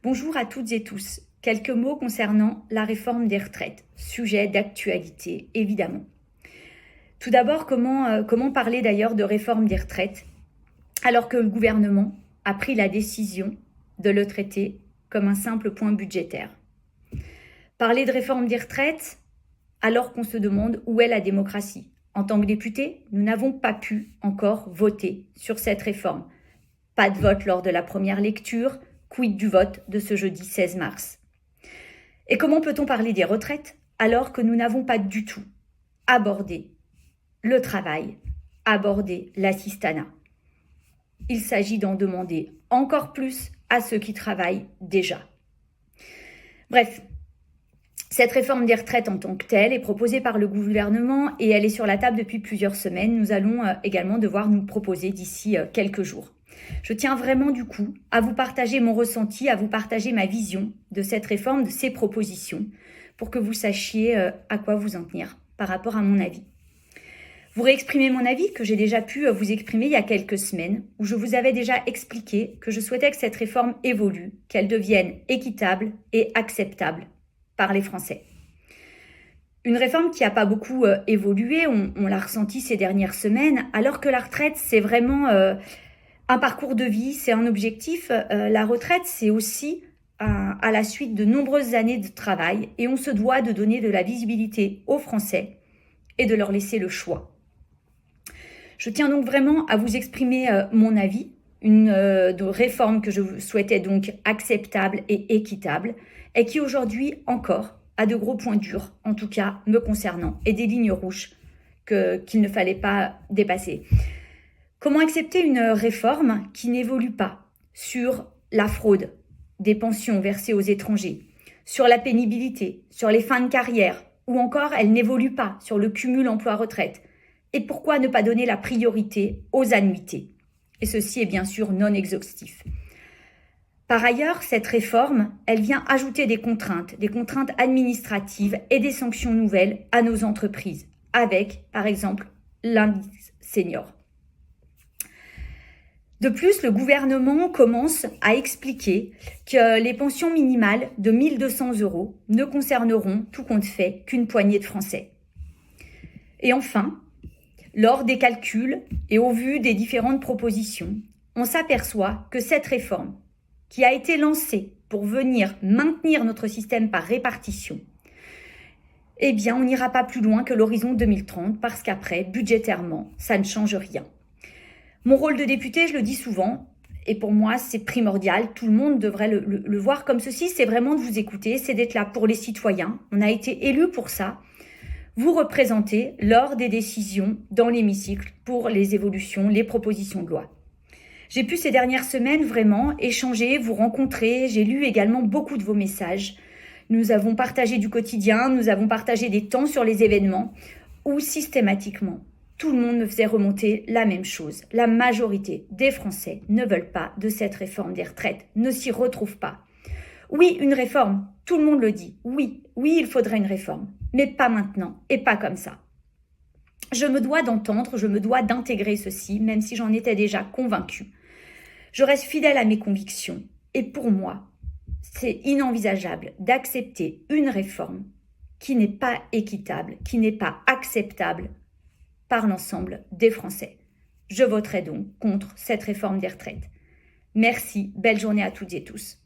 Bonjour à toutes et tous. Quelques mots concernant la réforme des retraites, sujet d'actualité évidemment. Tout d'abord, comment parler d'ailleurs de réforme des retraites alors que le gouvernement a pris la décision de le traiter comme un simple point budgétaire. Parler de réforme des retraites alors qu'on se demande où est la démocratie. En tant que députés, nous n'avons pas pu encore voter sur cette réforme. Pas de vote lors de la première lecture, quid du vote de ce jeudi 16 mars. Et comment peut-on parler des retraites alors que nous n'avons pas du tout abordé le travail, abordé l'assistanat? Il s'agit d'en demander encore plus à ceux qui travaillent déjà. Bref, cette réforme des retraites en tant que telle est proposée par le gouvernement et elle est sur la table depuis plusieurs semaines. Nous allons également devoir nous proposer d'ici quelques jours. Je tiens vraiment du coup à vous partager mon ressenti, à vous partager ma vision de cette réforme, de ces propositions, pour que vous sachiez à quoi vous en tenir par rapport à mon avis. Vous réexprimez mon avis que j'ai déjà pu vous exprimer il y a quelques semaines, où je vous avais déjà expliqué que je souhaitais que cette réforme évolue, qu'elle devienne équitable et acceptable par les Français. Une réforme qui n'a pas beaucoup évolué, on l'a ressenti ces dernières semaines, alors que la retraite, c'est vraiment un parcours de vie, c'est un objectif. La retraite, c'est aussi à la suite de nombreuses années de travail et on se doit de donner de la visibilité aux Français et de leur laisser le choix. Je tiens donc vraiment à vous exprimer mon avis, une réforme que je souhaitais donc acceptable et équitable et qui aujourd'hui encore a de gros points durs, en tout cas me concernant, et des lignes rouges qu'il ne fallait pas dépasser. Comment accepter une réforme qui n'évolue pas sur la fraude des pensions versées aux étrangers, sur la pénibilité, sur les fins de carrière, ou encore elle n'évolue pas sur le cumul emploi-retraite? Et pourquoi ne pas donner la priorité aux annuités? Et ceci est bien sûr non exhaustif. Par ailleurs, cette réforme, elle vient ajouter des contraintes administratives et des sanctions nouvelles à nos entreprises, avec, par exemple, l'indice senior. De plus, le gouvernement commence à expliquer que les pensions minimales de 1 200 € ne concerneront, tout compte fait, qu'une poignée de Français. Et enfin, lors des calculs et au vu des différentes propositions, on s'aperçoit que cette réforme, qui a été lancée pour venir maintenir notre système par répartition, eh bien, on n'ira pas plus loin que l'horizon 2030 parce qu'après, budgétairement, ça ne change rien. Mon rôle de député, je le dis souvent, et pour moi, c'est primordial, tout le monde devrait le voir comme ceci, c'est vraiment de vous écouter, c'est d'être là pour les citoyens. On a été élus pour ça. Vous représentez lors des décisions dans l'hémicycle pour les évolutions, les propositions de loi. J'ai pu ces dernières semaines vraiment échanger, vous rencontrer, j'ai lu également beaucoup de vos messages. Nous avons partagé du quotidien, nous avons partagé des temps sur les événements où systématiquement, tout le monde me faisait remonter la même chose. La majorité des Français ne veulent pas de cette réforme des retraites, ne s'y retrouvent pas. Oui, une réforme, tout le monde le dit. Oui, il faudrait une réforme, mais pas maintenant et pas comme ça. Je me dois d'entendre, je me dois d'intégrer ceci, même si j'en étais déjà convaincue. Je reste fidèle à mes convictions et pour moi, c'est inenvisageable d'accepter une réforme qui n'est pas équitable, qui n'est pas acceptable par l'ensemble des Français. Je voterai donc contre cette réforme des retraites. Merci, belle journée à toutes et tous.